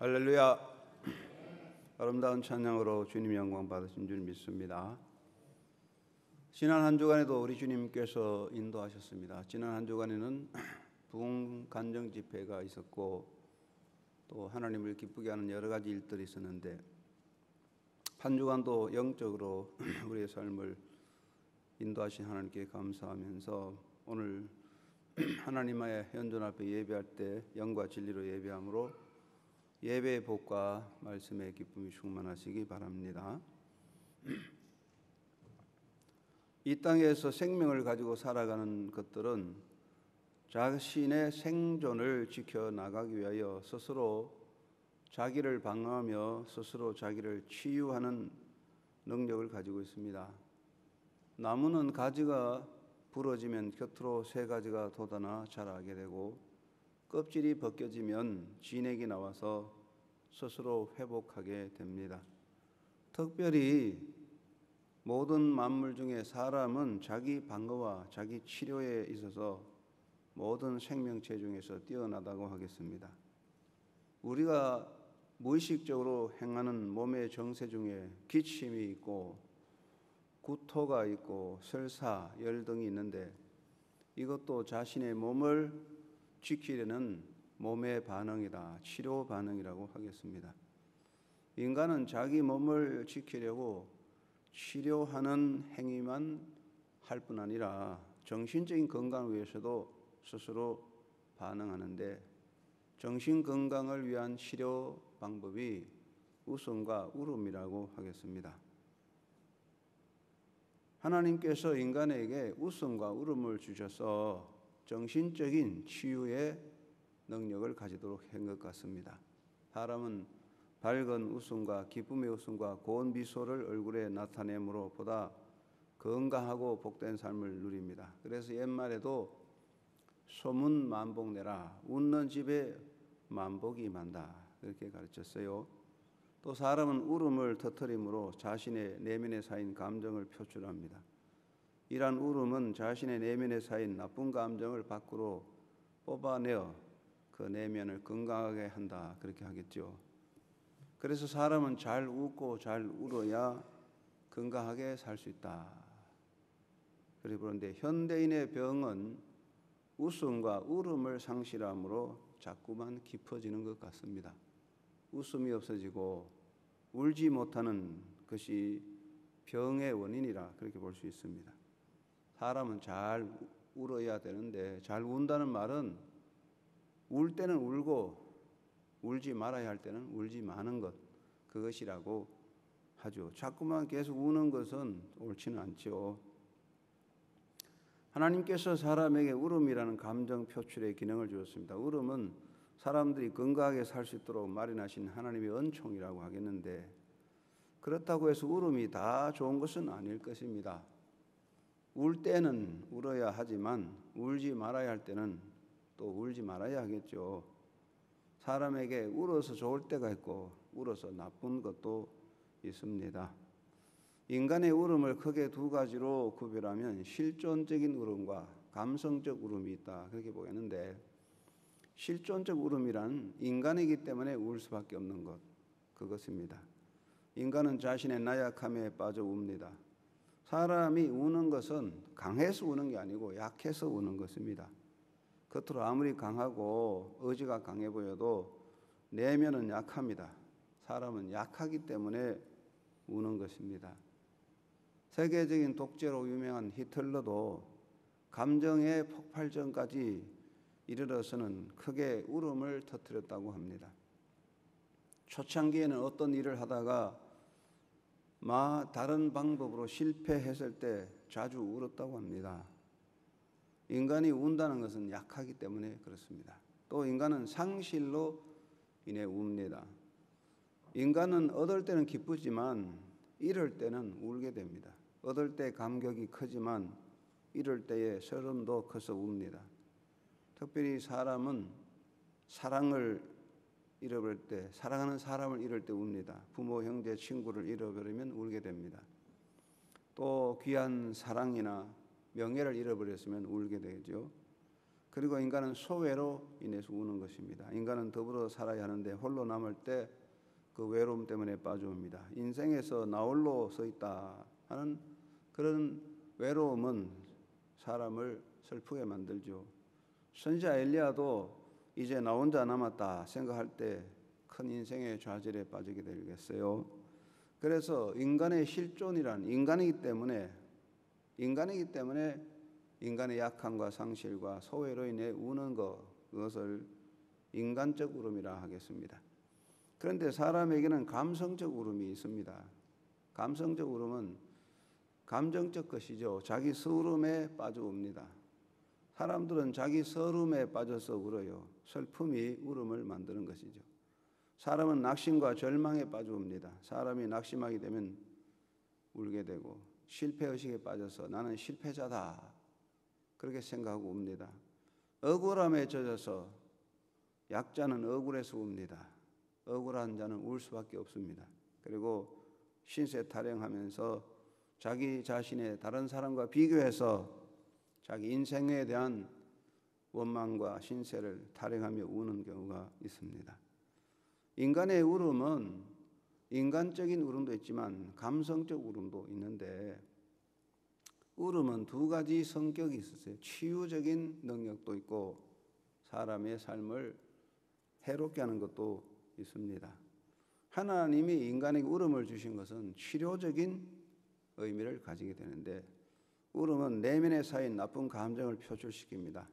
할렐루야. 아름다운 찬양으로 주님 영광 받으신 줄 믿습니다. 지난 한 주간에도 우리 주님께서 인도하셨습니다. 지난 한 주간에는 부흥 간정 집회가 있었고 또 하나님을 기쁘게 하는 여러 가지 일들이 있었는데 한 주간도 영적으로 우리의 삶을 인도하신 하나님께 감사하면서 오늘 하나님의 현존 앞에 예배할 때 영과 진리로 예배함으로 예배의 복과 말씀의 기쁨이 충만하시기 바랍니다. 이 땅에서 생명을 가지고 살아가는 것들은 자신의 생존을 지켜나가기 위하여 스스로 자기를 방어하며 스스로 자기를 치유하는 능력을 가지고 있습니다. 나무는 가지가 부러지면 곁으로 새 가지가 돋아나 자라게 되고 껍질이 벗겨지면 진액이 나와서 스스로 회복하게 됩니다. 특별히 모든 만물 중에 사람은 자기 방어와 자기 치료에 있어서 모든 생명체 중에서 뛰어나다고 하겠습니다. 우리가 무의식적으로 행하는 몸의 정세 중에 기침이 있고 구토가 있고 설사, 열 등이 있는데 이것도 자신의 몸을 지키려는 몸의 반응이다. 치료 반응이라고 하겠습니다. 인간은 자기 몸을 지키려고 치료하는 행위만 할 뿐 아니라 정신적인 건강을 위해서도 스스로 반응하는데 정신 건강을 위한 치료 방법이 웃음과 울음이라고 하겠습니다. 하나님께서 인간에게 웃음과 울음을 주셔서 정신적인 치유의 능력을 가지도록 한 것 같습니다. 사람은 밝은 웃음과 기쁨의 웃음과 고운 미소를 얼굴에 나타내므로 보다 건강하고 복된 삶을 누립니다. 그래서 옛말에도 소문 만복내라, 웃는 집에 만복이 만다 그렇게 가르쳤어요. 또 사람은 울음을 터뜨림으로 자신의 내면에 쌓인 감정을 표출합니다. 이러한 울음은 자신의 내면에 쌓인 나쁜 감정을 밖으로 뽑아내어 그 내면을 건강하게 한다 그렇게 하겠죠. 그래서 사람은 잘 웃고 잘 울어야 건강하게 살 수 있다. 그런데 현대인의 병은 웃음과 울음을 상실함으로 자꾸만 깊어지는 것 같습니다. 웃음이 없어지고 울지 못하는 것이 병의 원인이라 그렇게 볼 수 있습니다. 사람은 잘 울어야 되는데 잘 운다는 말은 울 때는 울고 울지 말아야 할 때는 울지 마는 것 그것이라고 하죠. 자꾸만 계속 우는 것은 옳지는 않죠. 하나님께서 사람에게 울음이라는 감정 표출의 기능을 주었습니다. 울음은 사람들이 건강하게 살 수 있도록 마련하신 하나님의 은총이라고 하겠는데 그렇다고 해서 울음이 다 좋은 것은 아닐 것입니다. 울 때는 울어야 하지만 울지 말아야 할 때는 또 울지 말아야 하겠죠. 사람에게 울어서 좋을 때가 있고 울어서 나쁜 것도 있습니다. 인간의 울음을 크게 두 가지로 구별하면 실존적인 울음과 감성적 울음이 있다 그렇게 보겠는데 실존적 울음이란 인간이기 때문에 울 수밖에 없는 것 그것입니다. 인간은 자신의 나약함에 빠져 웁니다. 사람이 우는 것은 강해서 우는 게 아니고 약해서 우는 것입니다. 겉으로 아무리 강하고 의지가 강해 보여도 내면은 약합니다. 사람은 약하기 때문에 우는 것입니다. 세계적인 독재로 유명한 히틀러도 감정의 폭발점까지 이르러서는 크게 울음을 터뜨렸다고 합니다. 초창기에는 어떤 일을 하다가 다른 방법으로 실패했을 때 자주 울었다고 합니다. 인간이 운다는 것은 약하기 때문에 그렇습니다. 또 인간은 상실로 인해 웁니다. 인간은 얻을 때는 기쁘지만 잃을 때는 울게 됩니다. 얻을 때 감격이 크지만 잃을 때의 서름도 커서 웁니다. 특별히 사람은 사랑을 잃어버릴 때, 사랑하는 사람을 잃을 때 웁니다. 부모, 형제, 친구를 잃어버리면 울게 됩니다. 또 귀한 사랑이나 명예를 잃어버렸으면 울게 되죠. 그리고 인간은 소외로 인해서 우는 것입니다. 인간은 더불어 살아야 하는데 홀로 남을 때 그 외로움 때문에 빠져옵니다. 인생에서 나 홀로 서 있다 하는 그런 외로움은 사람을 슬프게 만들죠. 선지자 엘리야도 이제 나 혼자 남았다 생각할 때 큰 인생의 좌절에 빠지게 되겠어요. 그래서 인간의 실존이란 인간이기 때문에 인간의 약함과 상실과 소외로 인해 우는 그것을 인간적 울음이라 하겠습니다. 그런데 사람에게는 감성적 울음이 있습니다. 감성적 울음은 감정적 것이죠. 자기 서름에 빠져 웁니다. 사람들은 자기 서름에 빠져서 울어요. 슬픔이 울음을 만드는 것이죠. 사람은 낙심과 절망에 빠져 웁니다. 사람이 낙심하게 되면 울게 되고 실패의식에 빠져서 나는 실패자다 그렇게 생각하고 웁니다. 억울함에 젖어서 약자는 억울해서 웁니다. 억울한 자는 울 수밖에 없습니다. 그리고 신세 타령하면서 자기 자신의 다른 사람과 비교해서 자기 인생에 대한 원망과 신세를 타령하며 우는 경우가 있습니다. 인간의 울음은 인간적인 울음도 있지만 감성적 울음도 있는데 울음은 두 가지 성격이 있었어요. 치유적인 능력도 있고 사람의 삶을 해롭게 하는 것도 있습니다. 하나님이 인간에게 울음을 주신 것은 치료적인 의미를 가지게 되는데 울음은 내면에 쌓인 나쁜 감정을 표출시킵니다.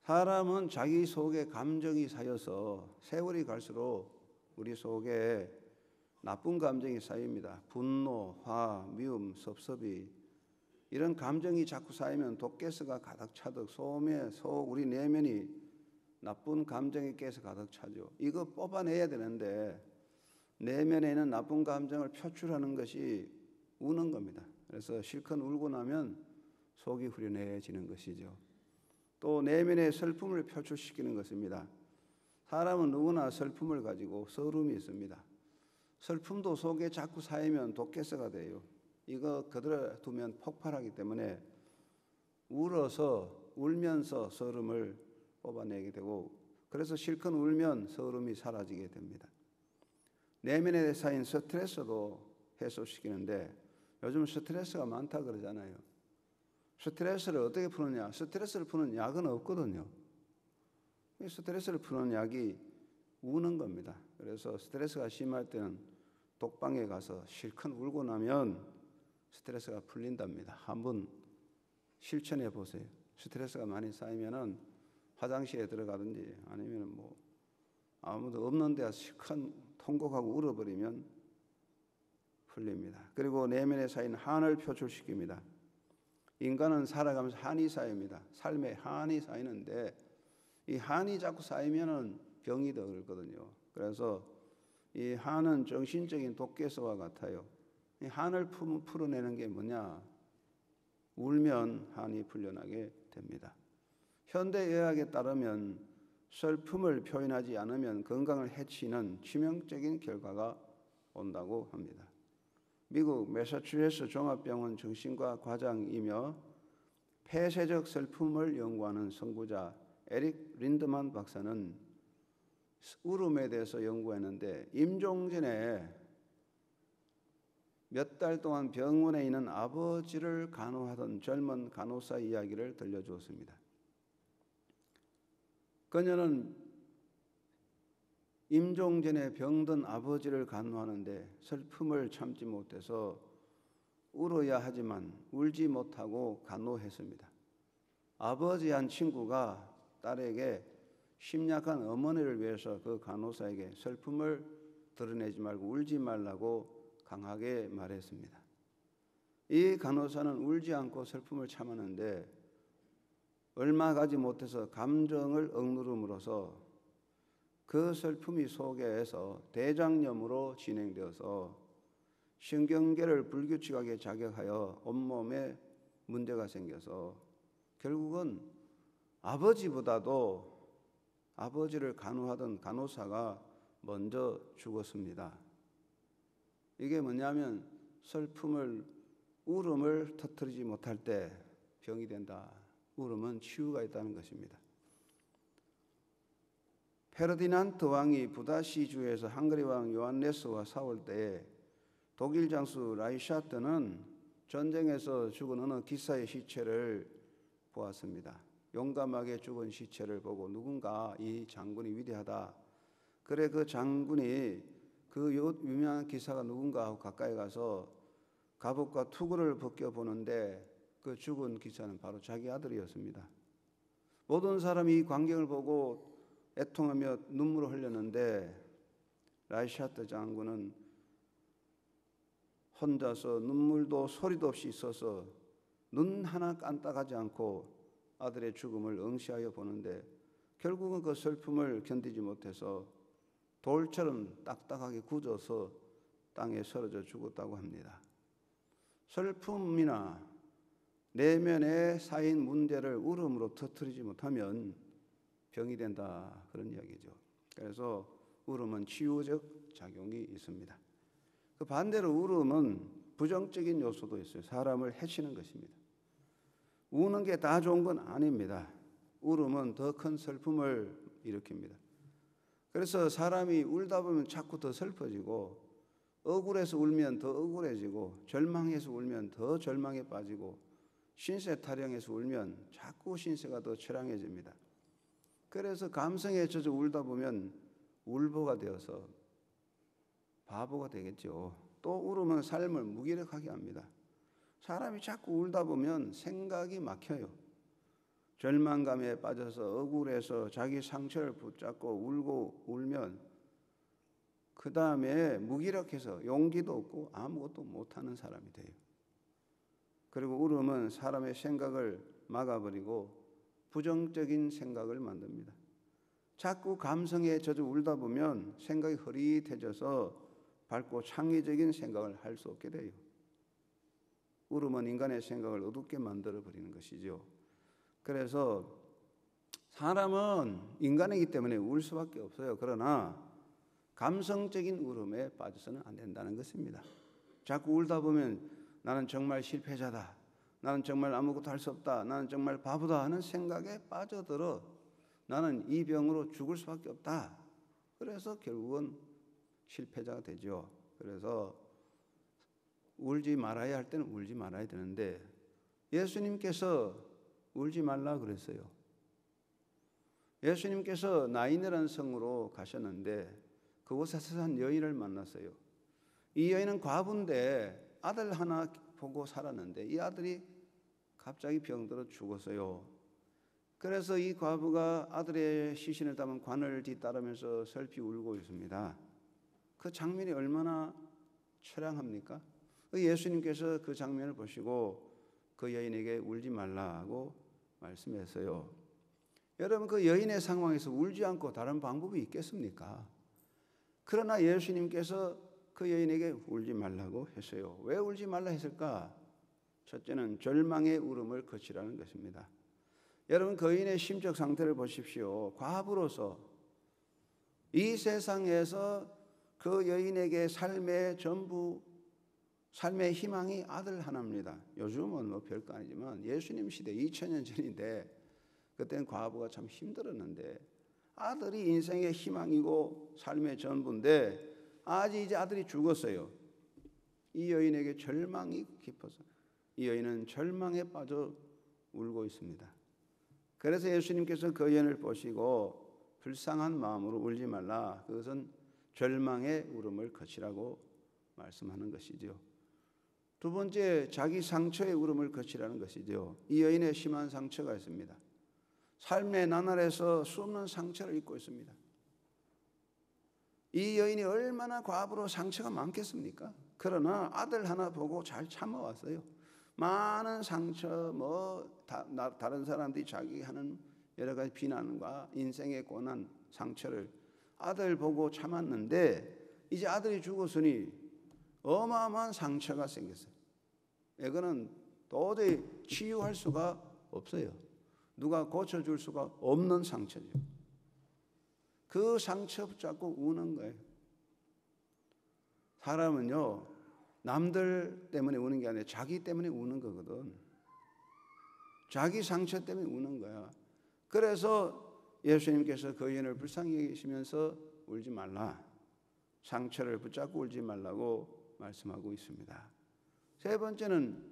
사람은 자기 속에 감정이 쌓여서 세월이 갈수록 우리 속에 나쁜 감정이 쌓입니다. 분노, 화, 미움, 섭섭이 이런 감정이 자꾸 쌓이면 독가스가 가득 차듯 우리 내면이 나쁜 감정의 가스 가득 차죠. 이거 뽑아내야 되는데 내면에 있는 나쁜 감정을 표출하는 것이 우는 겁니다. 그래서 실컷 울고 나면 속이 후련해지는 것이죠. 또 내면의 슬픔을 표출시키는 것입니다. 사람은 누구나 슬픔을 가지고 서름이 있습니다. 슬픔도 속에 자꾸 쌓이면 독가스가 돼요. 이거 그대로 두면 폭발하기 때문에 울면서 서름을 뽑아내게 되고 그래서 실컷 울면 서름이 사라지게 됩니다. 내면에 쌓인 스트레스도 해소시키는데 요즘 스트레스가 많다 그러잖아요. 스트레스를 어떻게 푸느냐? 스트레스를 푸는 약은 없거든요. 스트레스를 푸는 약이 우는 겁니다. 그래서 스트레스가 심할 때는 독방에 가서 실컷 울고 나면 스트레스가 풀린답니다. 한번 실천해 보세요. 스트레스가 많이 쌓이면은 화장실에 들어가든지 아니면 아무도 없는 데서 실컷 통곡하고 울어버리면 풀립니다. 그리고 내면에 쌓인 한을 표출시킵니다. 인간은 살아가면서 한이 쌓입니다. 삶에 한이 쌓이는데 이 한이 자꾸 쌓이면은 병이 들거든요. 그래서 이 한은 정신적인 독가스와 같아요. 이 한을 풀어내는 게 뭐냐? 울면 한이 풀려나게 됩니다. 현대의학에 따르면 슬픔을 표현하지 않으면 건강을 해치는 치명적인 결과가 온다고 합니다. 미국 매사추세츠 종합병원 정신과 과장이며 폐쇄적 슬픔을 연구하는 선구자 에릭 린드만 박사는 울음에 대해서 연구했는데 임종전에 몇 달 동안 병원에 있는 아버지를 간호하던 젊은 간호사 이야기를 들려주었습니다. 그녀는 임종전에 병든 아버지를 간호하는데 슬픔을 참지 못해서 울어야 하지만 울지 못하고 간호했습니다. 아버지 한 친구가 딸에게 심약한 어머니를 위해서 그 간호사에게 슬픔을 드러내지 말고 울지 말라고 강하게 말했습니다. 이 간호사는 울지 않고 슬픔을 참았는데 얼마 가지 못해서 감정을 억누름으로써 그 슬픔이 속에서 대장염으로 진행되어서 신경계를 불규칙하게 자극하여 온몸에 문제가 생겨서 결국은 아버지보다도 아버지를 간호하던 간호사가 먼저 죽었습니다. 이게 뭐냐면 울음을 터뜨리지 못할 때 병이 된다. 울음은 치유가 있다는 것입니다. 페르디난트 왕이 부다시주에서 헝가리 왕 요한네스와 싸울 때 독일 장수 라이샤트는 전쟁에서 죽은 어느 기사의 시체를 보았습니다. 용감하게 죽은 시체를 보고 누군가 이 장군이 위대하다. 그래 그 장군이 그 유명한 기사가 누군가 하고 가까이 가서 갑옷과 투구를 벗겨보는데 그 죽은 기사는 바로 자기 아들이었습니다. 모든 사람이 이 광경을 보고 애통하며 눈물을 흘렸는데 라이샤트 장군은 혼자서 눈물도 소리도 없이 있어서 눈 하나 깜빡하지 않고 아들의 죽음을 응시하여 보는데 결국은 그 슬픔을 견디지 못해서 돌처럼 딱딱하게 굳어서 땅에 쓰러져 죽었다고 합니다. 슬픔이나 내면에 쌓인 문제를 울음으로 터뜨리지 못하면 병이 된다, 그런 이야기죠. 그래서 울음은 치유적 작용이 있습니다. 그 반대로 울음은 부정적인 요소도 있어요. 사람을 해치는 것입니다. 우는 게 다 좋은 건 아닙니다. 울음은 더 큰 슬픔을 일으킵니다. 그래서 사람이 울다 보면 자꾸 더 슬퍼지고, 억울해서 울면 더 억울해지고, 절망해서 울면 더 절망에 빠지고, 신세 타령해서 울면 자꾸 신세가 더 처량해집니다. 그래서 감성에 젖어 울다 보면 울보가 되어서 바보가 되겠죠. 또 울음은 삶을 무기력하게 합니다. 사람이 자꾸 울다 보면 생각이 막혀요. 절망감에 빠져서 억울해서 자기 상처를 붙잡고 울고 울면 그 다음에 무기력해서 용기도 없고 아무것도 못하는 사람이 돼요. 그리고 울음은 사람의 생각을 막아버리고 부정적인 생각을 만듭니다. 자꾸 감성에 젖어 울다 보면 생각이 흐릿해져서 밝고 창의적인 생각을 할 수 없게 돼요. 울음은 인간의 생각을 어둡게 만들어버리는 것이죠. 그래서 사람은 인간이기 때문에 울 수밖에 없어요. 그러나 감성적인 울음에 빠져서는 안 된다는 것입니다. 자꾸 울다 보면 나는 정말 실패자다, 나는 정말 아무것도 할 수 없다, 나는 정말 바보다 하는 생각에 빠져들어 나는 이 병으로 죽을 수밖에 없다. 그래서 결국은 실패자가 되죠. 그래서 울지 말아야 할 때는 울지 말아야 되는데 예수님께서 울지 말라 그랬어요. 예수님께서 나인이라는 성으로 가셨는데 그곳에서 한 여인을 만났어요. 이 여인은 과부인데 아들 하나 보고 살았는데 이 아들이 갑자기 병들어 죽었어요. 그래서 이 과부가 아들의 시신을 담은 관을 뒤따르면서 슬피 울고 있습니다. 그 장면이 얼마나 처량합니까? 예수님께서 그 장면을 보시고 그 여인에게 울지 말라고 말씀했어요. 여러분, 그 여인의 상황에서 울지 않고 다른 방법이 있겠습니까? 그러나 예수님께서 그 여인에게 울지 말라고 했어요. 왜 울지 말라 했을까? 첫째는 절망의 울음을 거치라는 것입니다. 여러분, 그 여인의 심적 상태를 보십시오. 과부로서 이 세상에서 그 여인에게 삶의 전부, 삶의 희망이 아들 하나입니다. 요즘은 뭐 별거 아니지만 예수님 시대 2000년 전인데 그때는 과부가 참 힘들었는데 아들이 인생의 희망이고 삶의 전부인데 아직 이제 아들이 죽었어요. 이 여인에게 절망이 깊어서 이 여인은 절망에 빠져 울고 있습니다. 그래서 예수님께서 그 여인을 보시고 불쌍한 마음으로 울지 말라. 그것은 절망의 울음을 거치라고 말씀하는 것이죠. 두 번째, 자기 상처의 울음을 거치라는 것이죠. 이 여인의 심한 상처가 있습니다. 삶의 나날에서 수없는 상처를 입고 있습니다. 이 여인이 얼마나 과부로 상처가 많겠습니까? 그러나 아들 하나 보고 잘 참아왔어요. 많은 상처, 다른 사람들이 자기 하는 여러 가지 비난과 인생의 고난, 상처를 아들 보고 참았는데 이제 아들이 죽었으니 어마어마한 상처가 생겼어요. 이거는 도저히 치유할 수가 없어요. 누가 고쳐줄 수가 없는 상처죠. 그 상처 붙잡고 우는 거예요. 사람은요, 남들 때문에 우는 게 아니라 자기 때문에 우는 거거든. 자기 상처 때문에 우는 거야. 그래서 예수님께서 그 여인을 불쌍히 여기시면서 울지 말라, 상처를 붙잡고 울지 말라고 말씀하고 있습니다. 세 번째는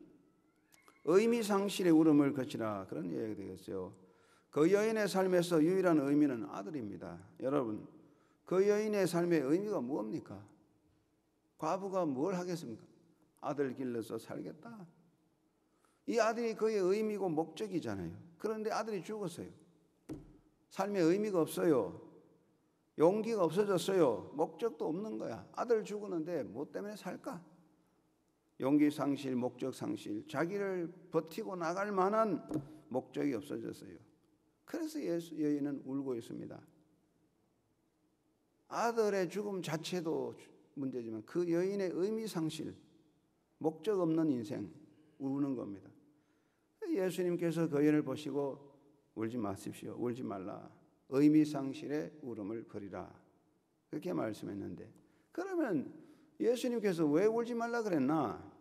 의미 상실의 울음을 거치라, 그런 이야기가 되겠어요. 그 여인의 삶에서 유일한 의미는 아들입니다. 여러분, 그 여인의 삶의 의미가 뭡니까? 과부가 뭘 하겠습니까? 아들 길러서 살겠다. 이 아들이 그의 의미고 목적이잖아요. 그런데 아들이 죽었어요. 삶의 의미가 없어요. 용기가 없어졌어요. 목적도 없는 거야. 아들 죽었는데 뭐 때문에 살까? 용기 상실, 목적 상실, 자기를 버티고 나갈 만한 목적이 없어졌어요. 그래서 여인은 울고 있습니다. 아들의 죽음 자체도 문제지만 그 여인의 의미 상실, 목적 없는 인생, 우는 겁니다. 예수님께서 그 여인을 보시고 울지 마십시오, 울지 말라, 의미 상실의 울음을 버리라, 그렇게 말씀했는데, 그러면 예수님께서 왜 울지 말라 그랬나?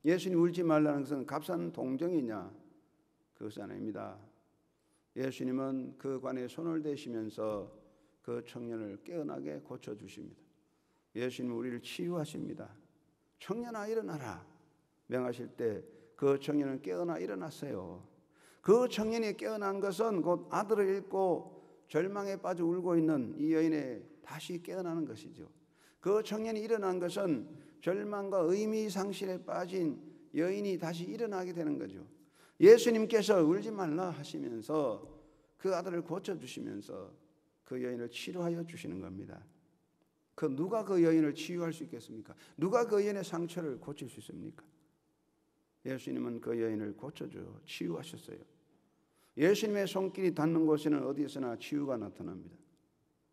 예수님 울지 말라는 것은 값싼 동정이냐? 그것은 아닙니다. 예수님은 그 관에 손을 대시면서 그 청년을 깨어나게 고쳐주십니다. 예수님은 우리를 치유하십니다. 청년아 일어나라 명하실 때 그 청년은 깨어나 일어났어요. 그 청년이 깨어난 것은 곧 아들을 잃고 절망에 빠져 울고 있는 이 여인의 다시 깨어나는 것이죠. 그 청년이 일어난 것은 절망과 의미 상실에 빠진 여인이 다시 일어나게 되는 거죠. 예수님께서 울지 말라 하시면서 그 아들을 고쳐주시면서 그 여인을 치료하여 주시는 겁니다. 누가 그 여인을 치유할 수 있겠습니까? 누가 그 여인의 상처를 고칠 수 있습니까? 예수님은 그 여인을 고쳐줘 치유하셨어요. 예수님의 손길이 닿는 곳에는 어디서나 치유가 나타납니다.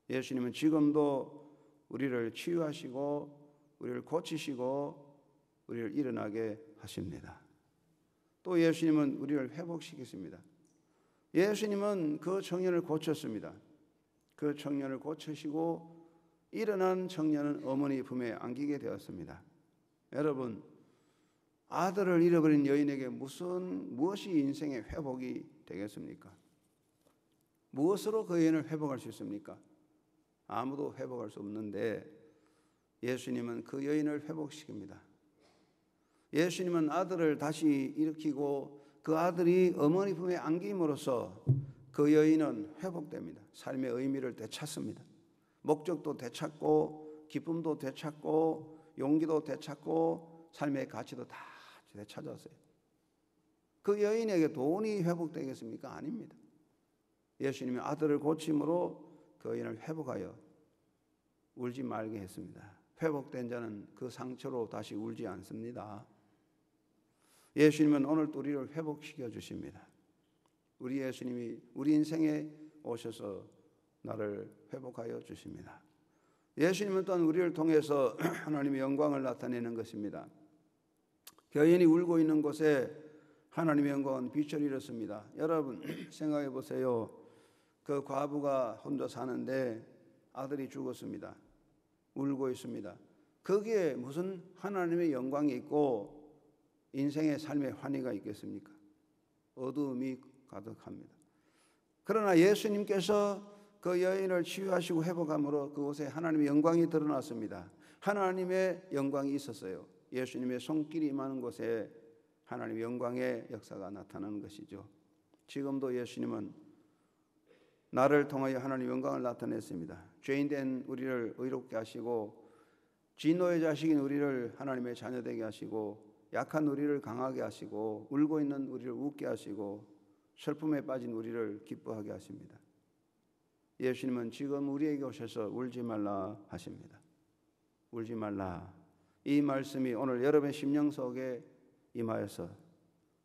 예수님은 지금도 우리를 치유하시고 우리를 고치시고 우리를 일어나게 하십니다. 또 예수님은 우리를 회복시키십니다. 예수님은 그 청년을 고쳤습니다. 그 청년을 고치시고 일어난 청년은 어머니 품에 안기게 되었습니다. 여러분, 아들을 잃어버린 여인에게 무엇이 인생의 회복이 되겠습니까? 무엇으로 그 여인을 회복할 수 있습니까? 아무도 회복할 수 없는데 예수님은 그 여인을 회복시킵니다. 예수님은 아들을 다시 일으키고 그 아들이 어머니 품에 안김으로써 그 여인은 회복됩니다. 삶의 의미를 되찾습니다. 목적도 되찾고 기쁨도 되찾고 용기도 되찾고 삶의 가치도 다 되찾았어요. 그 여인에게 돈이 회복되겠습니까? 아닙니다. 예수님이 아들을 고침으로 그 여인을 회복하여 울지 말게 했습니다. 회복된 자는 그 상처로 다시 울지 않습니다. 예수님은 오늘도 우리를 회복시켜 주십니다. 우리 예수님이 우리 인생에 오셔서 나를 회복하여 주십니다. 예수님은 또한 우리를 통해서 하나님의 영광을 나타내는 것입니다. 여인이 울고 있는 곳에 하나님의 영광은 빛을 잃었습니다. 여러분 생각해 보세요. 그 과부가 혼자 사는데 아들이 죽었습니다. 울고 있습니다. 거기에 무슨 하나님의 영광이 있고 인생의 삶의 환희가 있겠습니까? 어두움이 가득합니다. 그러나 예수님께서 그 여인을 치유하시고 회복함으로 그곳에 하나님의 영광이 드러났습니다. 하나님의 영광이 있었어요. 예수님의 손길이 임하는 곳에 하나님의 영광의 역사가 나타나는 것이죠. 지금도 예수님은 나를 통하여 하나님의 영광을 나타냈습니다. 죄인된 우리를 의롭게 하시고 진노의 자식인 우리를 하나님의 자녀되게 하시고 약한 우리를 강하게 하시고 울고 있는 우리를 웃게 하시고 슬픔에 빠진 우리를 기뻐하게 하십니다. 예수님은 지금 우리에게 오셔서 울지 말라 하십니다. 울지 말라. 이 말씀이 오늘 여러분의 심령 속에 임하여서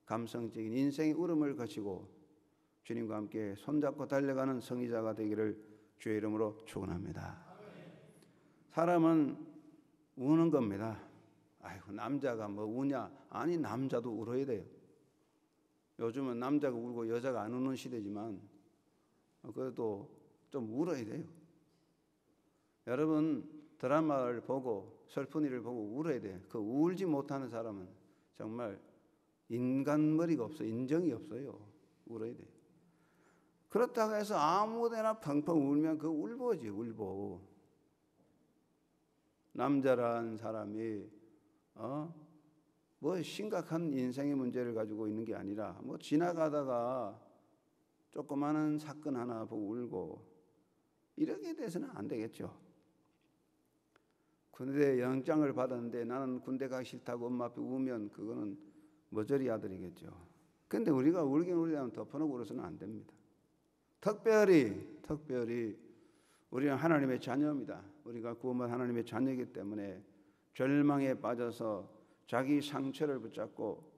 감성적인 인생의 울음을 거치고 주님과 함께 손잡고 달려가는 성의자가 되기를 주의 이름으로 축원합니다. 사람은 우는 겁니다. 아이고 남자가 뭐 우냐? 아니 남자도 울어야 돼요. 요즘은 남자가 울고 여자가 안 우는 시대지만 그래도 좀 울어야 돼요. 여러분 드라마를 보고 슬픈 일을 보고 울어야 돼요. 그 울지 못하는 사람은 정말 인간 머리가 없어요. 인정이 없어요. 울어야 돼. 그렇다고 해서 아무데나 펑펑 울면 그 울보지, 울보. 남자란 사람이 뭐 심각한 인생의 문제를 가지고 있는 게 아니라 뭐 지나가다가 조그마한 사건 하나 보고 울고 이렇게 돼서는 안 되겠죠. 군대 영장을 받았는데 나는 군대 가기 싫다고 엄마 앞에 우면 그거는 머저리 아들이겠죠. 근데 우리가 울긴 울려면 덮어놓고 울어서는 안 됩니다. 특별히 우리는 하나님의 자녀입니다. 우리가 구원받은 하나님의 자녀이기 때문에 절망에 빠져서 자기 상처를 붙잡고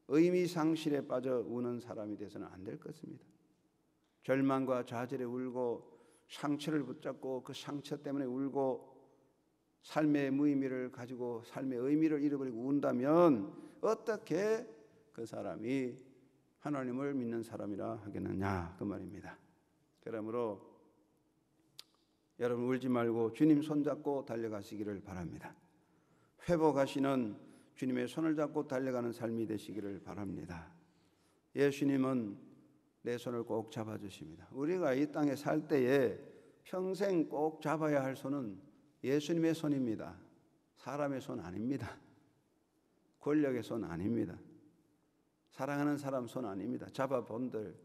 의미 상실에 빠져 우는 사람이 돼서는 안 될 것입니다. 절망과 좌절에 울고 상처를 붙잡고 그 상처 때문에 울고 삶의 무의미를 가지고 삶의 의미를 잃어버리고 운다면 어떻게 그 사람이 하나님을 믿는 사람이라 하겠느냐 그 말입니다. 그러므로 여러분 울지 말고 주님 손잡고 달려가시기를 바랍니다. 회복하시는 주님의 손을 잡고 달려가는 삶이 되시기를 바랍니다. 예수님은 내 손을 꼭 잡아주십니다. 우리가 이 땅에 살 때에 평생 꼭 잡아야 할 손은 예수님의 손입니다. 사람의 손 아닙니다. 권력의 손 아닙니다. 사랑하는 사람 손 아닙니다. 잡아본들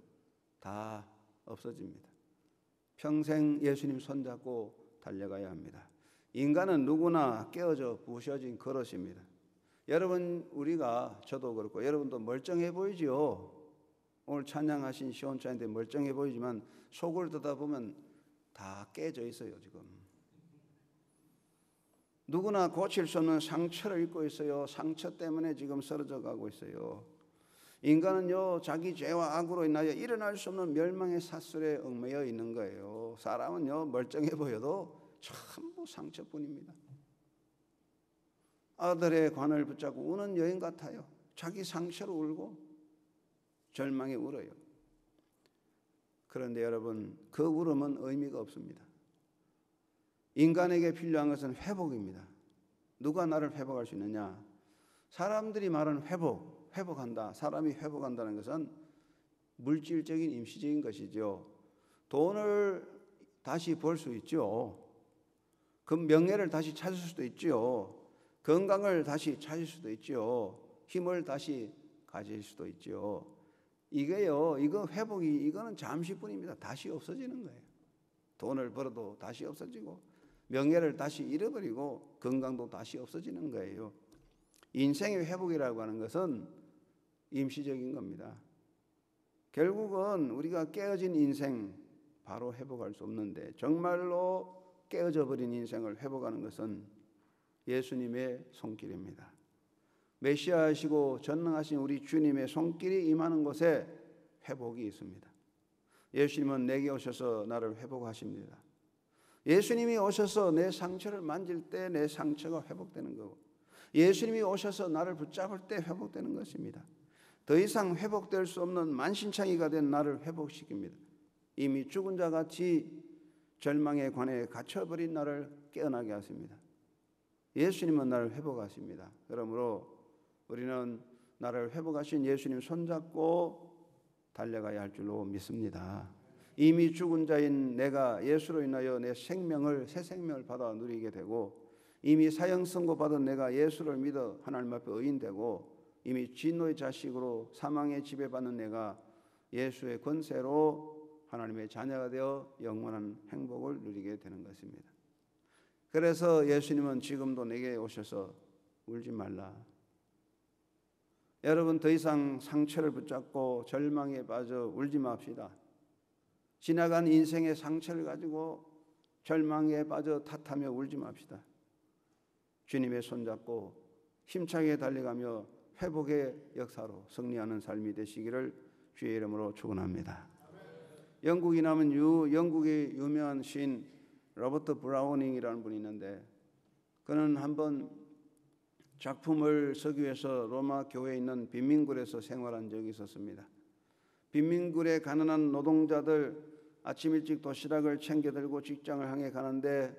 다 없어집니다. 평생 예수님 손잡고 달려가야 합니다. 인간은 누구나 깨어져 부셔진 그릇입니다. 여러분 저도 그렇고 여러분도 멀쩡해 보이지요. 오늘 찬양하신 시온찬인데 멀쩡해 보이지만 속을 들여다보면 다 깨져 있어요. 지금 누구나 고칠 수 없는 상처를 입고 있어요. 상처 때문에 지금 쓰러져 가고 있어요. 인간은요 자기 죄와 악으로 인하여 일어날 수 없는 멸망의 사슬에 얽매여 있는 거예요. 사람은요 멀쩡해 보여도 전부 상처뿐입니다. 아들의 관을 붙잡고 우는 여인 같아요. 자기 상처로 울고 절망에 울어요. 그런데 여러분 그 울음은 의미가 없습니다. 인간에게 필요한 것은 회복입니다. 누가 나를 회복할 수 있느냐? 사람들이 말하는 회복한다. 사람이 회복한다는 것은 물질적인 임시적인 것이죠. 돈을 다시 벌 수 있죠. 그 명예를 다시 찾을 수도 있죠. 건강을 다시 찾을 수도 있죠. 힘을 다시 가질 수도 있죠. 이거 회복이 이거는 잠시뿐입니다. 다시 없어지는 거예요. 돈을 벌어도 다시 없어지고 명예를 다시 잃어버리고 건강도 다시 없어지는 거예요. 인생의 회복이라고 하는 것은 임시적인 겁니다. 결국은 우리가 깨어진 인생 바로 회복할 수 없는데 정말로 깨어져 버린 인생을 회복하는 것은 예수님의 손길입니다. 메시아이시고 전능하신 우리 주님의 손길이 임하는 곳에 회복이 있습니다. 예수님은 내게 오셔서 나를 회복하십니다. 예수님이 오셔서 내 상처를 만질 때 내 상처가 회복되는 거고 예수님이 오셔서 나를 붙잡을 때 회복되는 것입니다. 더 이상 회복될 수 없는 만신창이가 된 나를 회복시킵니다. 이미 죽은 자 같이 절망의 관에 갇혀버린 나를 깨어나게 하십니다. 예수님은 나를 회복하십니다. 그러므로 우리는 나를 회복하신 예수님 손잡고 달려가야 할 줄로 믿습니다. 이미 죽은 자인 내가 예수로 인하여 내 생명을 새 생명을 받아 누리게 되고 이미 사형 선고받은 내가 예수를 믿어 하나님 앞에 의인되고 이미 진노의 자식으로 사망에 지배받는 내가 예수의 권세로 하나님의 자녀가 되어 영원한 행복을 누리게 되는 것입니다. 그래서 예수님은 지금도 내게 오셔서 울지 말라. 여러분 더 이상 상처를 붙잡고 절망에 빠져 울지 맙시다. 지나간 인생의 상처를 가지고 절망에 빠져 탓하며 울지 맙시다. 주님의 손잡고 힘차게 달려가며 회복의 역사로 승리하는 삶이 되시기를 주의 이름으로 축원합니다. 영국에 남은 영국의 유명한 시인 로버트 브라우닝이라는 분이 있는데 그는 한번 작품을 쓰기 위해서 로마 교회에 있는 빈민굴에서 생활한 적이 있었습니다. 빈민굴의 가난한 노동자들 아침 일찍 도시락을 챙겨 들고 직장을 향해 가는데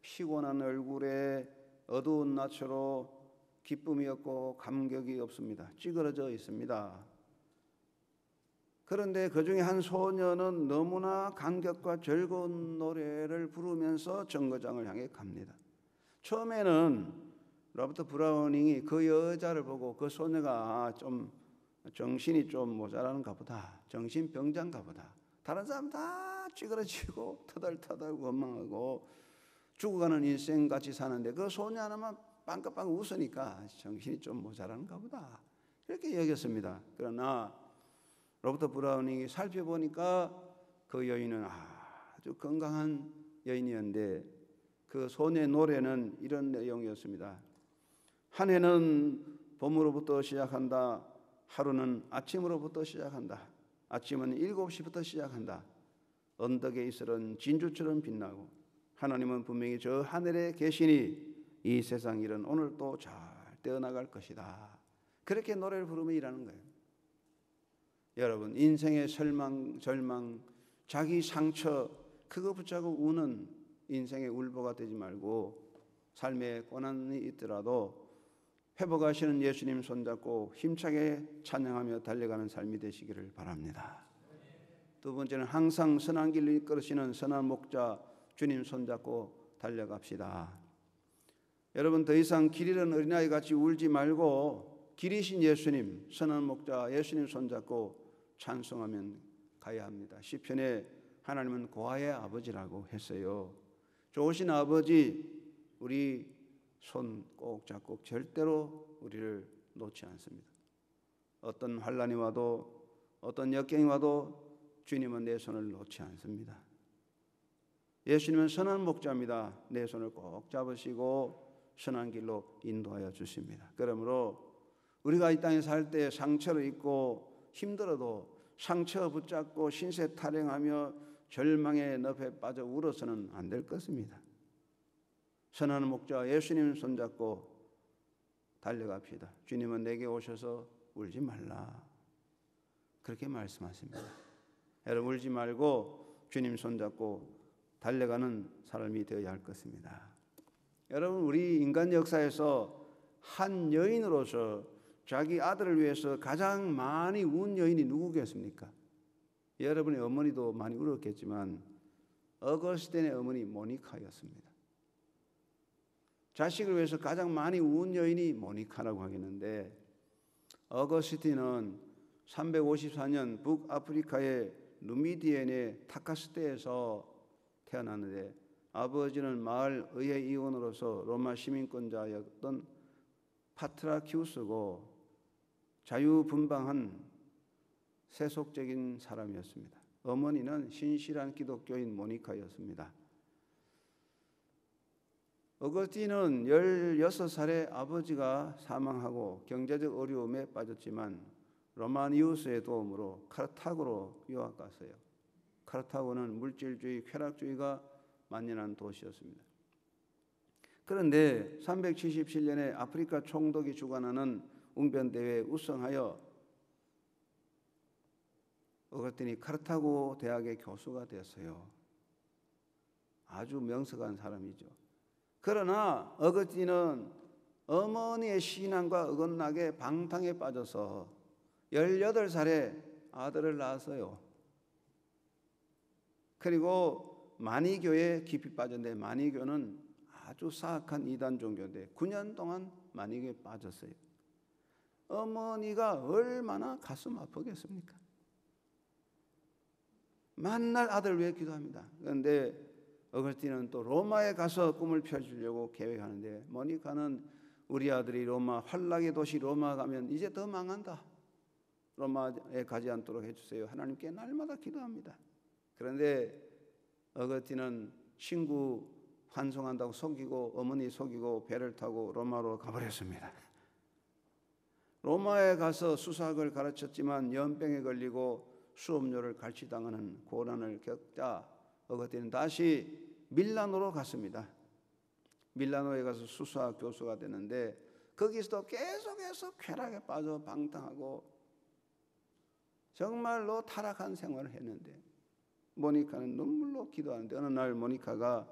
피곤한 얼굴에 어두운 낯으로 기쁨이 없고 감격이 없습니다. 찌그러져 있습니다. 그런데 그 중에 한 소녀는 너무나 감격과 즐거운 노래를 부르면서 정거장을 향해 갑니다. 처음에는 로버트 브라우닝이 그 여자를 보고 그 소녀가 좀 정신이 좀 모자라는가 보다, 정신병자인가 보다, 다른 사람 다 찌그러지고 터덜터덜 원망하고 죽어가는 인생같이 사는데 그 소녀 하나만 빵긋빵긋 웃으니까 정신이 좀 모자라는가 보다, 이렇게 여겼습니다. 그러나 로버트 브라우닝이 살펴보니까 그 여인은 아주 건강한 여인이었는데 그 소녀의 노래는 이런 내용이었습니다. 한 해는 봄으로부터 시작한다. 하루는 아침으로부터 시작한다. 아침은 7시부터 시작한다. 언덕의 이슬은 진주처럼 빛나고 하나님은 분명히 저 하늘에 계시니 이 세상 일은 오늘 또 잘 되어나갈 것이다. 그렇게 노래를 부르며 일하는 거예요. 여러분, 인생의 절망, 자기 상처 그거 붙잡고 우는 인생의 울보가 되지 말고 삶에 고난이 있더라도 회복하시는 예수님 손잡고 힘차게 찬양하며 달려가는 삶이 되시기를 바랍니다. 두 번째는 항상 선한 길로 이끌으시는 선한 목자 주님 손잡고 달려갑시다. 여러분, 더 이상 길 잃은 어린아이 같이 울지 말고 길이신 예수님, 선한 목자 예수님 손잡고 찬송하면 가야 합니다. 시편에 하나님은 고아의 아버지라고 했어요. 좋으신 아버지, 우리 손 꼭 잡고 절대로 우리를 놓지 않습니다. 어떤 환난이 와도 어떤 역경이 와도 주님은 내 손을 놓지 않습니다. 예수님은 선한 목자입니다. 내 손을 꼭 잡으시고 선한 길로 인도하여 주십니다. 그러므로 우리가 이 땅에 살 때 상처를 입고 힘들어도 상처 붙잡고 신세 타령하며 절망의 늪에 빠져 울어서는 안 될 것입니다. 선한 목자 예수님 손잡고 달려갑시다. 주님은 내게 오셔서 울지 말라, 그렇게 말씀하십니다. 여러분, 울지 말고 주님 손잡고 달려가는 사람이 되어야 할 것입니다. 여러분, 우리 인간 역사에서 한 여인으로서 자기 아들을 위해서 가장 많이 운 여인이 누구겠습니까? 여러분의 어머니도 많이 울었겠지만 어거스틴의 어머니 모니카였습니다. 자식을 위해서 가장 많이 운 여인이 모니카라고 하겠는데, 어거스틴은 354년 북아프리카의 누미디엔의 타카스테에서 태어났는데 아버지는 마을 의회 의원으로서 로마 시민권자였던 파트라키우스고 자유분방한 세속적인 사람이었습니다. 어머니는 신실한 기독교인 모니카였습니다. 어거스틴은 16살에 아버지가 사망하고 경제적 어려움에 빠졌지만 로마니우스의 도움으로 카르타고로 유학 갔어요. 카르타고는 물질주의, 쾌락주의가 만연한 도시였습니다. 그런데 377년에 아프리카 총독이 주관하는 웅변대회에 우승하여 어거스틴이 카르타고 대학의 교수가 되었어요. 아주 명석한 사람이죠. 그러나 어거스틴은 어머니의 신앙과 어긋나게 방탕에 빠져서 18살에 아들을 낳았어요. 그리고 마니교에 깊이 빠졌는데, 마니교는 아주 사악한 이단 종교인데 9년 동안 마니교에 빠졌어요. 어머니가 얼마나 가슴 아프겠습니까? 만날 아들을 위해 기도합니다. 그런데 어거스틴은 또 로마에 가서 꿈을 펼치려고 계획하는데, 모니카는 우리 아들이 로마, 환락의 도시 로마 가면 이제 더 망한다, 로마에 가지 않도록 해주세요. 하나님께 날마다 기도합니다. 그런데 어거스틴은 친구 환송한다고 속이고 어머니 속이고 배를 타고 로마로 가버렸습니다. 로마에 가서 수사학을 가르쳤지만 연병에 걸리고 수업료를 갈취당하는 고난을 겪자 어거스틴은 다시 밀라노로 갔습니다. 밀라노에 가서 수사학 교수가 되는데 거기서도 계속해서 쾌락에 빠져 방탕하고 정말로 타락한 생활을 했는데, 모니카는 눈물로 기도하는데 어느 날 모니카가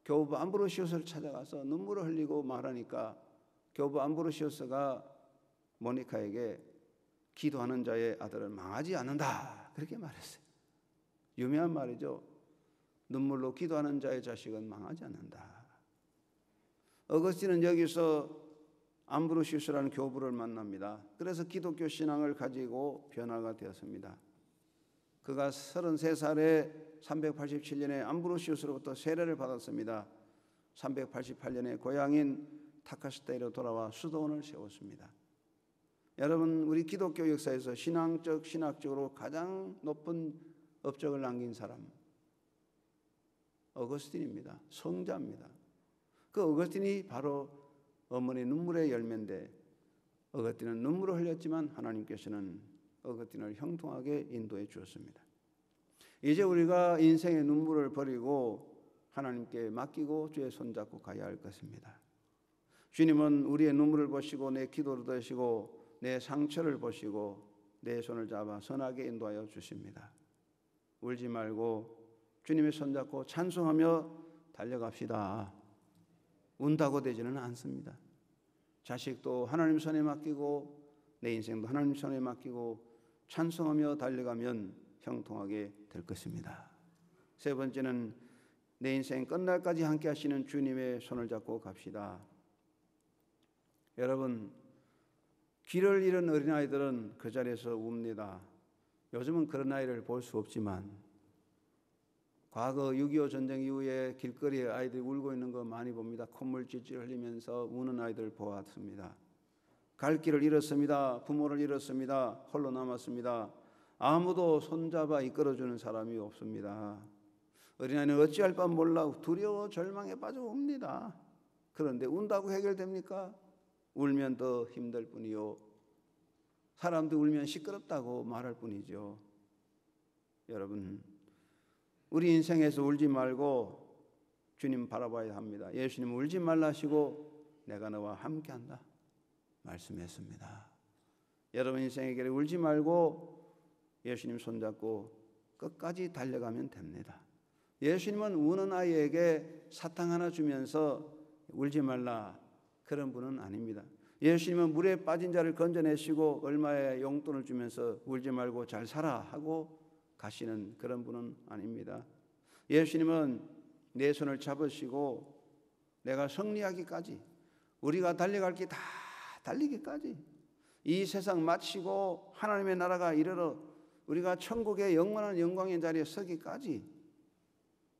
교부 암브로시우스를 찾아가서 눈물을 흘리고 말하니까 교부 암브로시우스가 모니카에게 기도하는 자의 아들은 망하지 않는다, 그렇게 말했어요. 유명한 말이죠. 눈물로 기도하는 자의 자식은 망하지 않는다. 어거스틴은 여기서 암브로시우스라는 교부를 만납니다. 그래서 기독교 신앙을 가지고 변화가 되었습니다. 그가 33살에 387년에 암브로시우스로부터 세례를 받았습니다. 388년에 고향인 타카시타이로 돌아와 수도원을 세웠습니다. 여러분, 우리 기독교 역사에서 신학적으로 가장 높은 업적을 남긴 사람 어거스틴입니다. 성자입니다. 그 어거스틴이 바로 어머니 눈물의 열매인데 어거스틴은 눈물을 흘렸지만 하나님께서는 어거스틴을 형통하게 인도해 주었습니다. 이제 우리가 인생의 눈물을 버리고 하나님께 맡기고 주의 손잡고 가야 할 것입니다. 주님은 우리의 눈물을 보시고 내 기도를 들으시고 내 상처를 보시고 내 손을 잡아 선하게 인도하여 주십니다. 울지 말고 주님의 손잡고 찬송하며 달려갑시다. 운다고 되지는 않습니다. 자식도 하나님 손에 맡기고 내 인생도 하나님 손에 맡기고 찬송하며 달려가면 형통하게 될 것입니다. 세 번째는 내 인생 끝날까지 함께 하시는 주님의 손을 잡고 갑시다. 여러분, 길을 잃은 어린아이들은 그 자리에서 웁니다. 요즘은 그런 아이를 볼 수 없지만 과거 6.25 전쟁 이후에 길거리에 아이들이 울고 있는 거 많이 봅니다. 콧물 찔찔 흘리면서 우는 아이들 보았습니다. 갈 길을 잃었습니다. 부모를 잃었습니다. 홀로 남았습니다. 아무도 손잡아 이끌어주는 사람이 없습니다. 어린아이는 어찌할 바 몰라 두려워 절망에 빠져 웁니다. 그런데 운다고 해결됩니까? 울면 더 힘들 뿐이요. 사람도 울면 시끄럽다고 말할 뿐이죠. 여러분, 우리 인생에서 울지 말고 주님 바라봐야 합니다. 예수님 울지 말라 하시고 내가 너와 함께한다 말씀했습니다. 여러분 인생의 길에 울지 말고 예수님 손잡고 끝까지 달려가면 됩니다. 예수님은 우는 아이에게 사탕 하나 주면서 울지 말라 그런 분은 아닙니다. 예수님은 물에 빠진 자를 건져내시고 얼마의 용돈을 주면서 울지 말고 잘 살아 하고 가시는 그런 분은 아닙니다. 예수님은 내 손을 잡으시고 내가 승리하기까지 우리가 달려갈 길 다 달리기까지 이 세상 마치고 하나님의 나라가 이르러 우리가 천국의 영원한 영광의 자리에 서기까지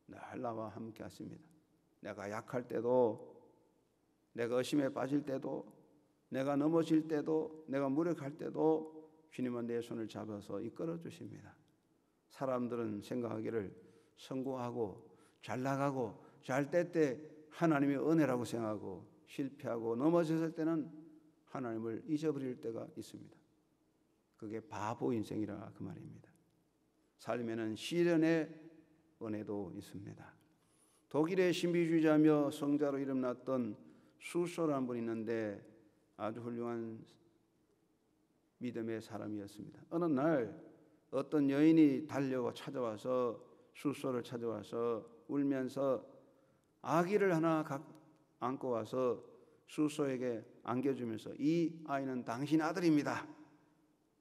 늘 나와 함께 하십니다. 내가 약할 때도 내가 의심에 빠질 때도 내가 넘어질 때도 내가 무력할 때도 주님은 내 손을 잡아서 이끌어 주십니다. 사람들은 생각하기를 성공하고 잘 나가고 잘 될 때 하나님의 은혜라고 생각하고 실패하고 넘어졌을 때는 하나님을 잊어버릴 때가 있습니다. 그게 바보 인생이라 그 말입니다. 삶에는 시련의 은혜도 있습니다. 독일의 신비주의자며 성자로 이름났던 수소라는 분이 있는데 아주 훌륭한 믿음의 사람이었습니다. 어느 날 어떤 여인이 달려와 찾아와서 수소를 찾아와서 울면서 아기를 하나 안고 와서 수소에게 안겨주면서 이 아이는 당신 아들입니다.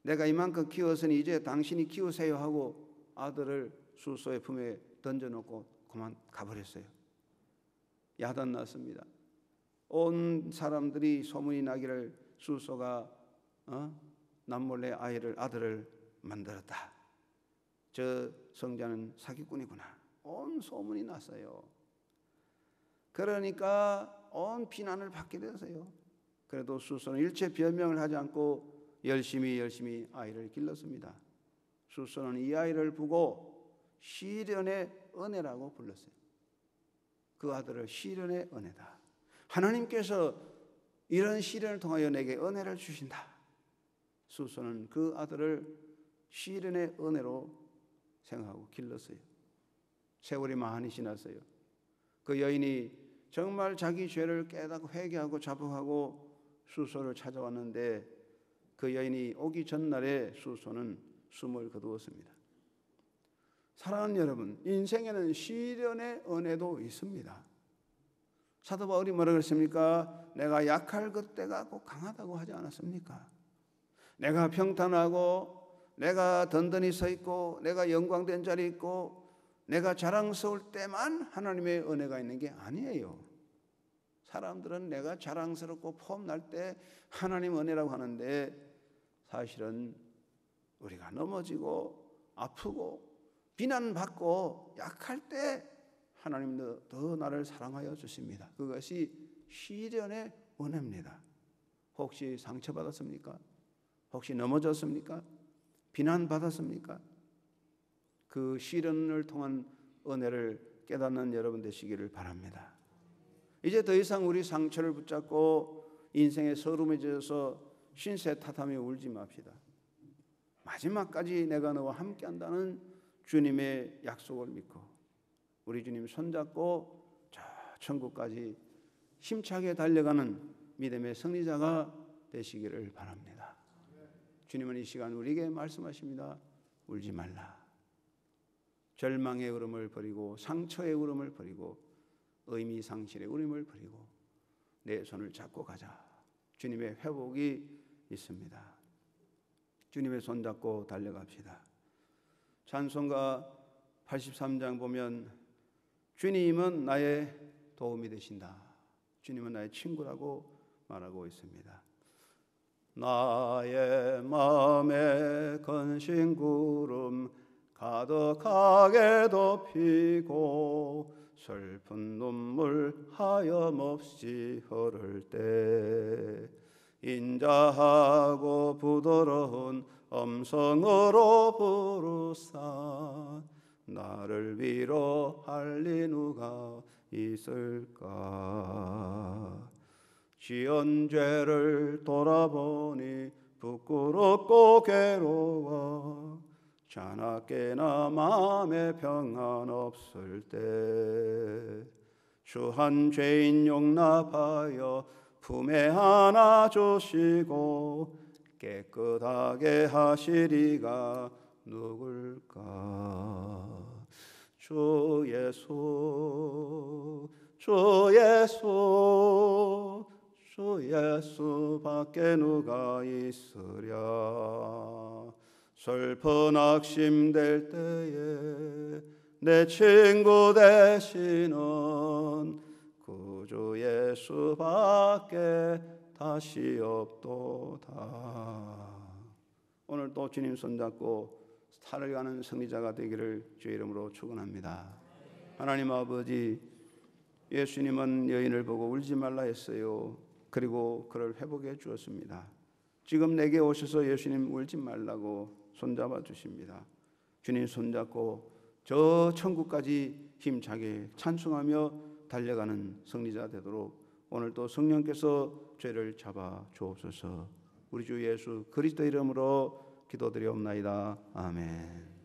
내가 이만큼 키웠으니 이제 당신이 키우세요 하고 아들을 수소의 품에 던져놓고 그만 가버렸어요. 야단났습니다. 온 사람들이 소문이 나기를 수소가 남몰래 아들을 만들었다. 저 성자는 사기꾼이구나. 온 소문이 났어요. 그러니까 온 비난을 받게 되었어요. 그래도 수소는 일체 변명을 하지 않고 열심히 아이를 길렀습니다. 수소는 이 아이를 보고 시련의 은혜라고 불렀어요. 그 아들을 시련의 은혜다. 하나님께서 이런 시련을 통하여 내게 은혜를 주신다. 수소는 그 아들을 시련의 은혜로 생각하고 길렀어요. 세월이 많이 지났어요. 그 여인이 정말 자기 죄를 깨닫고 회개하고 자복하고 수소를 찾아왔는데 그 여인이 오기 전날에 수소는 숨을 거두었습니다. 사랑하는 여러분, 인생에는 시련의 은혜도 있습니다. 사도 바울이 뭐라고 했습니까? 내가 약할 그때가 꼭 강하다고 하지 않았습니까? 내가 평탄하고 내가 든든히 서 있고 내가 영광된 자리에 있고 내가 자랑스러울 때만 하나님의 은혜가 있는 게 아니에요. 사람들은 내가 자랑스럽고 폼날 때 하나님 은혜라고 하는데 사실은 우리가 넘어지고 아프고 비난받고 약할 때 하나님 더 나를 사랑하여 주십니다. 그것이 시련의 은혜입니다. 혹시 상처받았습니까? 혹시 넘어졌습니까? 비난받았습니까? 그 시련을 통한 은혜를 깨닫는 여러분 되시기를 바랍니다. 이제 더 이상 우리 상처를 붙잡고 인생의 서름에 젖어서 신세 탓하며 울지 맙시다. 마지막까지 내가 너와 함께한다는 주님의 약속을 믿고 우리 주님 손잡고 저 천국까지 힘차게 달려가는 믿음의 승리자가 되시기를 바랍니다. 주님은 이 시간 우리에게 말씀하십니다. 울지 말라. 절망의 울음을 버리고 상처의 울음을 버리고 의미 상실의 울음을 버리고 내 손을 잡고 가자. 주님의 회복이 있습니다. 주님의 손 잡고 달려갑시다. 찬송가 83장 보면 주님은 나의 도움이 되신다. 주님은 나의 친구라고 말하고 있습니다. 나의 마음에 건신 구름 가득하게 덮이고 슬픈 눈물 하염없이 흐를 때 인자하고 부드러운 음성으로 부르사 나를 위로할 리 누가 있을까. 지은 죄를 돌아보니 부끄럽고 괴로워 자나깨나 마음에 평안 없을 때 주 한 죄인 용납하여 품에 안아 주시고 깨끗하게 하시리가 누굴까. 주 예수 주 예수 주 예수밖에 누가 있으랴. 슬픈 낙심될 때에 내 친구 되시는 구주 예수밖에 다시 없도다. 오늘 또 주님 손잡고 산을 가는 승리자가 되기를 주의 이름으로 축원합니다. 하나님 아버지, 예수님은 여인을 보고 울지 말라 했어요. 그리고 그를 회복해 주었습니다. 지금 내게 오셔서 예수님 울지 말라고 손잡아 주십니다. 주님 손잡고 저 천국까지 힘차게 찬송하며 달려가는 승리자 되도록 오늘 또 성령께서 죄를 잡아 주옵소서. 우리 주 예수 그리스도 이름으로 기도드리옵나이다. 아멘.